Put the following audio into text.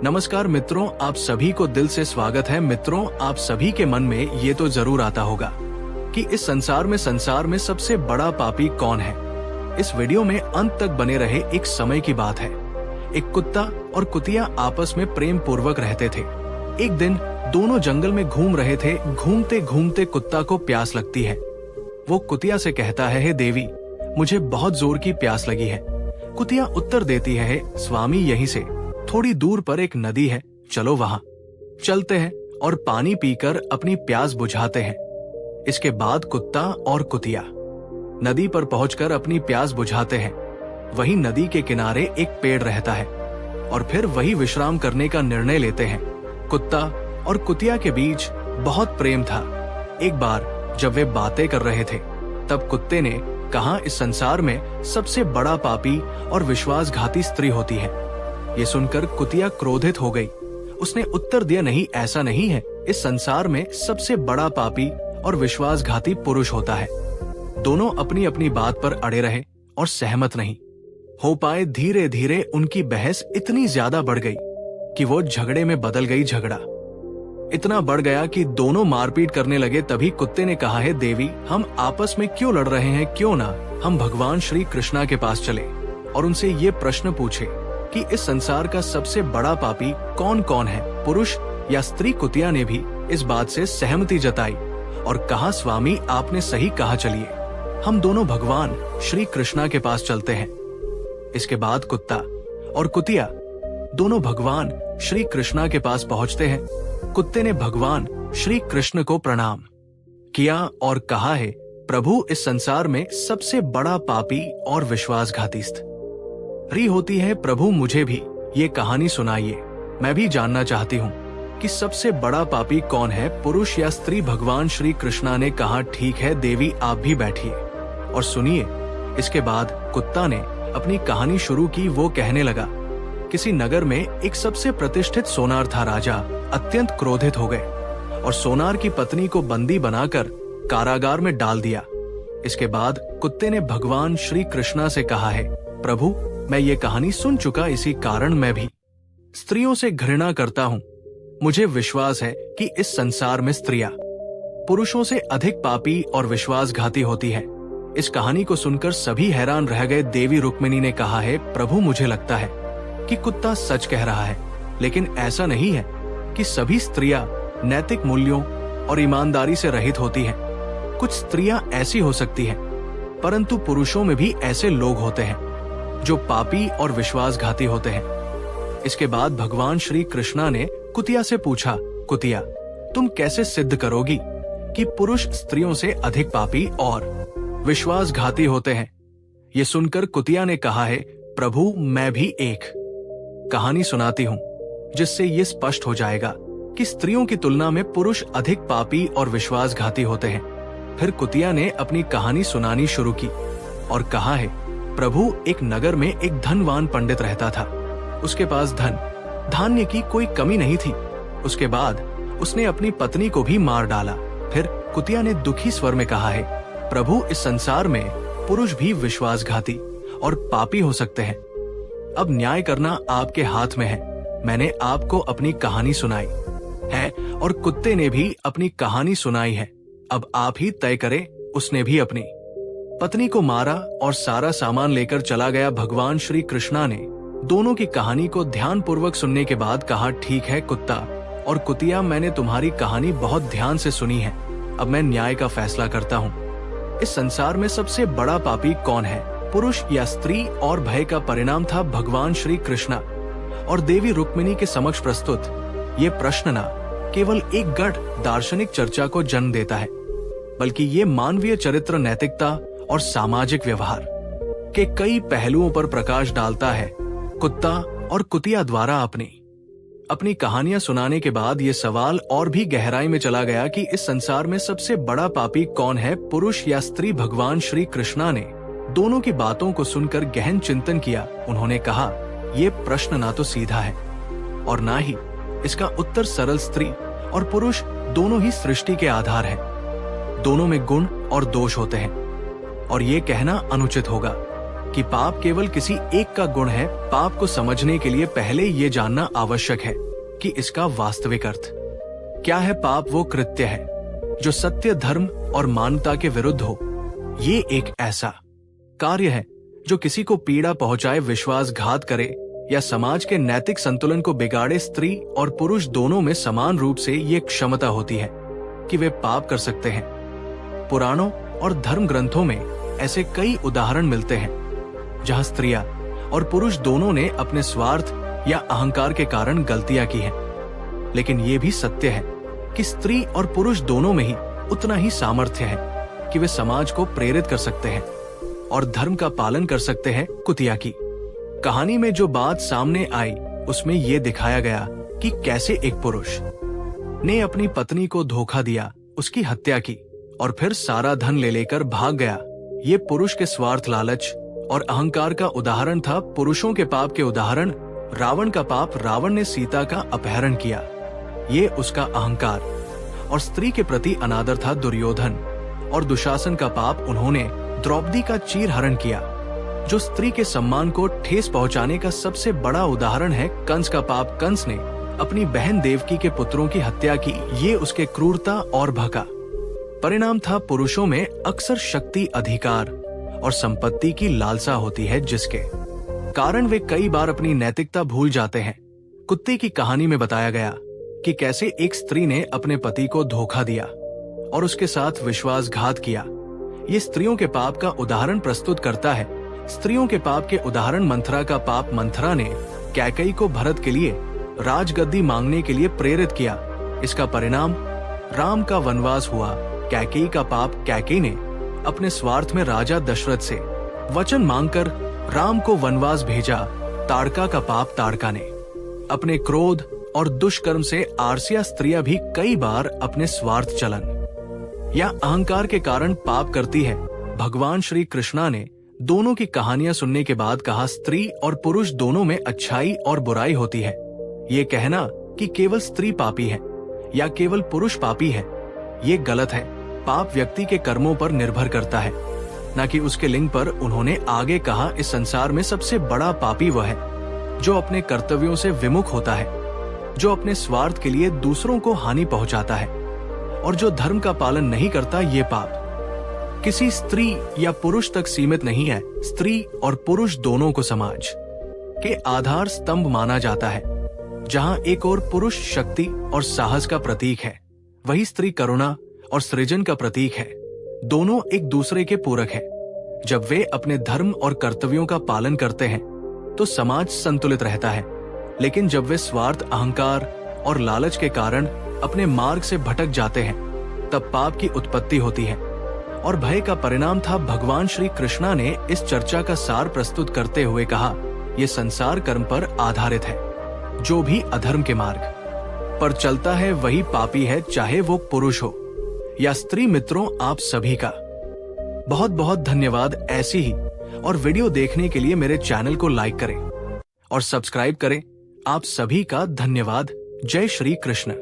नमस्कार मित्रों, आप सभी को दिल से स्वागत है। मित्रों, आप सभी के मन में ये तो जरूर आता होगा कि इस संसार में सबसे बड़ा पापी कौन है। इस वीडियो में अंत तक बने रहे। एक समय की बात है, एक कुत्ता और कुतिया आपस में प्रेम पूर्वक रहते थे। एक दिन दोनों जंगल में घूम रहे थे। घूमते घूमते कुत्ता को प्यास लगती है। वो कुतिया से कहता है, हे देवी, मुझे बहुत जोर की प्यास लगी है। कुतिया उत्तर देती है, स्वामी, यहीं से थोड़ी दूर पर एक नदी है, चलो वहां चलते हैं और पानी पीकर अपनी प्यास बुझाते हैं। इसके बाद कुत्ता और कुतिया नदी पर पहुंचकर अपनी प्यास बुझाते हैं। वहीं नदी के किनारे एक पेड़ रहता है और फिर वही विश्राम करने का निर्णय लेते हैं। कुत्ता और कुतिया के बीच बहुत प्रेम था। एक बार जब वे बातें कर रहे थे, तब कुत्ते ने कहा, इस संसार में सबसे बड़ा पापी और विश्वासघाती स्त्री होती है। ये सुनकर कुतिया क्रोधित हो गई। उसने उत्तर दिया, नहीं, ऐसा नहीं है। इस संसार में सबसे बड़ा पापी और विश्वासघाती पुरुष होता है। दोनों अपनी अपनी बात पर अड़े रहे और सहमत नहीं हो पाए। धीरे धीरे उनकी बहस इतनी ज्यादा बढ़ गई कि वो झगड़े में बदल गई। झगड़ा इतना बढ़ गया कि दोनों मारपीट करने लगे। तभी कुत्ते ने कहा, है देवी, हम आपस में क्यों लड़ रहे हैं? क्यों ना हम भगवान श्री कृष्णा के पास चले और उनसे ये प्रश्न पूछे कि इस संसार का सबसे बड़ा पापी कौन कौन है, पुरुष या स्त्री? कुतिया ने भी इस बात से सहमति जताई और कहा, स्वामी, आपने सही कहा, चलिए हम दोनों भगवान श्री कृष्णा के पास चलते हैं। इसके बाद कुत्ता और कुतिया दोनों भगवान श्री कृष्णा के पास पहुंचते हैं। कुत्ते ने भगवान श्री कृष्ण को प्रणाम किया और कहा है, प्रभु, इस संसार में सबसे बड़ा पापी और विश्वासघाती स्त्री होती है। प्रभु, मुझे भी ये कहानी सुनाइए। मैं भी जानना चाहती हूँ कि सबसे बड़ा पापी कौन है, पुरुष या स्त्री? भगवान श्री कृष्णा ने कहा, ठीक है देवी, आप भी बैठिए और सुनिए। इसके बाद कुत्ता ने अपनी कहानी शुरू की। वो कहने लगा, किसी नगर में एक सबसे प्रतिष्ठित सोनार था। राजा अत्यंत क्रोधित हो गए और सोनार की पत्नी को बंदी बनाकर कारागार में डाल दिया। इसके बाद कुत्ते ने भगवान श्री कृष्णा से कहा है, प्रभु, मैं ये कहानी सुन चुका, इसी कारण मैं भी स्त्रियों से घृणा करता हूँ। मुझे विश्वास है कि इस संसार में स्त्रियां पुरुषों से अधिक पापी और विश्वासघाती होती है। इस कहानी को सुनकर सभी हैरान रह गए। देवी रुक्मिणी ने कहा है, प्रभु, मुझे लगता है कि कुत्ता सच कह रहा है, लेकिन ऐसा नहीं है कि सभी स्त्रियां नैतिक मूल्यों और ईमानदारी से रहित होती हैं। कुछ स्त्रियां ऐसी हो सकती हैं, परंतु पुरुषों में भी ऐसे लोग होते हैं जो पापी और विश्वासघाती होते हैं। इसके बाद भगवान श्री कृष्णा ने कुतिया से पूछा, कुतिया, तुम कैसे सिद्ध करोगी कि पुरुष स्त्रियों से अधिक पापी और विश्वासघाती होते हैं? ये सुनकर कुतिया ने कहा है, प्रभु, मैं भी एक कहानी सुनाती हूँ जिससे ये स्पष्ट हो जाएगा कि स्त्रियों की तुलना में पुरुष अधिक पापी और विश्वासघाती होते हैं। फिर कुतिया ने अपनी कहानी सुनानी शुरू की और कहा है, प्रभु, एक नगर में एक धनवान पंडित रहता था। उसके पास धन धान्य की कोई कमी नहीं थी। उसके बाद उसने अपनी पत्नी को भी मार डाला। फिर कुतिया ने दुखी स्वर में कहा है, प्रभु, इस संसार में पुरुष भी विश्वासघाती और पापी हो सकते हैं। अब न्याय करना आपके हाथ में है। मैंने आपको अपनी कहानी सुनाई है और कुत्ते ने भी अपनी कहानी सुनाई है। अब आप ही तय करें। उसने भी अपनी पत्नी को मारा और सारा सामान लेकर चला गया। भगवान श्री कृष्णा ने दोनों की कहानी को ध्यान पूर्वक सुनने के बाद कहा, ठीक है कुत्ता और कुतिया, मैंने तुम्हारी कहानी बहुत ध्यान से सुनी है। अब मैं न्याय का फैसला करता हूँ। इस संसार में सबसे बड़ा पापी कौन है, पुरुष या स्त्री? और भय का परिणाम था भगवान श्री कृष्णा और देवी रुक्मिणी के समक्ष प्रस्तुत ये प्रश्न न केवल एक गढ़ दार्शनिक चर्चा को जन्म देता है, बल्कि ये मानवीय चरित्र, नैतिकता और सामाजिक व्यवहार के कई पहलुओं पर प्रकाश डालता है। कुत्ता और कुतिया द्वारा अपनी कहानियां सुनाने के बाद ये सवाल और भी गहराई में चला गया कि इस संसार में सबसे बड़ा पापी कौन है, पुरुष या स्त्री? भगवान श्री कृष्णा ने दोनों की बातों को सुनकर गहन चिंतन किया। उन्होंने कहा, ये प्रश्न ना तो सीधा है और ना ही इसका उत्तर सरल। स्त्री और पुरुष दोनों ही सृष्टि के आधार हैं। दोनों में गुण और दोष होते हैं और ये कहना अनुचित होगा कि पाप केवल किसी एक का गुण है। पाप को समझने के लिए पहले ये जानना आवश्यक है कि इसका वास्तविक अर्थ क्या है। पाप वो कृत्य है जो सत्य, धर्म और मानवता के विरुद्ध हो। ये एक ऐसा कार्य है जो किसी को पीड़ा पहुंचाए, विश्वासघात करे या समाज के नैतिक संतुलन को बिगाड़े। स्त्री और पुरुष दोनों में समान रूप से ये क्षमता होती है कि वे पाप कर सकते हैं। पुराणों और धर्म ग्रंथों में ऐसे कई उदाहरण मिलते हैं जहां स्त्रियां और पुरुष दोनों ने अपने स्वार्थ या अहंकार के कारण गलतियां की हैं। लेकिन ये भी सत्य है कि स्त्री और पुरुष दोनों में ही उतना ही सामर्थ्य है कि वे समाज को प्रेरित कर सकते हैं और धर्म का पालन कर सकते हैं। कुतिया की कहानी में जो बात सामने आई उसमें यह दिखाया गया कि कैसे एक पुरुष ने अपनी पत्नी को धोखा दिया, उसकी हत्या की और फिर सारा धन ले लेकर भाग गया। ये पुरुष के स्वार्थ, लालच और अहंकार का उदाहरण था। पुरुषों के पाप के उदाहरण, रावण का पाप, रावण ने सीता का अपहरण किया, ये उसका अहंकार। और स्त्री के प्रति अनादर था दुर्योधन और दुशासन का पाप, उन्होंने द्रौपदी का चीरहरण किया, जो स्त्री के सम्मान को ठेस पहुंचाने का सबसे बड़ा उदाहरण है। कंस का पाप, कंस ने अपनी बहन देवकी के पुत्रों की हत्या की, ये उसके क्रूरता और भका परिणाम था। पुरुषों में अक्सर शक्ति, अधिकार और संपत्ति की लालसा होती है, जिसके कारण वे कई बार अपनी नैतिकता भूल जाते हैं। कुत्ते की कहानी में बताया गया कि कैसे एक स्त्री ने अपने पति को धोखा दिया और उसके साथ विश्वासघात किया। ये स्त्रियों के पाप का उदाहरण प्रस्तुत करता है। स्त्रियों के पाप के उदाहरण, मंथरा का पाप, मंथरा ने कैकेयी को भरत के लिए राजगद्दी मांगने के लिए प्रेरित किया। इसका परिणाम राम का वनवास हुआ। कैकेयी का पाप, कैकेयी ने अपने स्वार्थ में राजा दशरथ से वचन मांगकर राम को वनवास भेजा। ताड़का का पाप, ताड़का ने अपने क्रोध और दुष्कर्म से आरसिया स्त्रियां भी कई बार अपने स्वार्थ, चलन या अहंकार के कारण पाप करती है। भगवान श्री कृष्णा ने दोनों की कहानियां सुनने के बाद कहा, स्त्री और पुरुष दोनों में अच्छाई और बुराई होती है। ये कहना कि केवल स्त्री पापी है या केवल पुरुष पापी है, ये गलत है। पाप व्यक्ति के कर्मों पर निर्भर करता है, न कि उसके लिंग पर। उन्होंने आगे कहा, इस संसार में सबसे बड़ा पापी वह है जो अपने कर्तव्यों से विमुख होता है, जो अपने स्वार्थ के लिए दूसरों को हानि पहुंचाता है और जो धर्म का पालन नहीं करता। ये पाप किसी स्त्री या पुरुष तक सीमित नहीं है। स्त्री और पुरुष दोनों को समाज के आधार स्तंभ माना जाता है। जहां एक और पुरुष शक्ति और साहस का प्रतीक है, वही स्त्री करुणा और सृजन का प्रतीक है। दोनों एक दूसरे के पूरक हैं। जब वे अपने धर्म और कर्तव्यों का पालन करते हैं तो समाज संतुलित रहता है। लेकिन जब वे स्वार्थ, अहंकार और लालच के कारण अपने मार्ग से भटक जाते हैं, तब पाप की उत्पत्ति होती है और भय का परिणाम था। भगवान श्री कृष्णा ने इस चर्चा का सार प्रस्तुत करते हुए कहा, यह संसार कर्म पर आधारित है। जो भी अधर्म के मार्ग पर चलता है वही पापी है, चाहे वो पुरुष हो या स्त्री। मित्रों, आप सभी का बहुत बहुत धन्यवाद। ऐसी ही और वीडियो देखने के लिए मेरे चैनल को लाइक करें और सब्सक्राइब करें। आप सभी का धन्यवाद। जय श्री कृष्ण।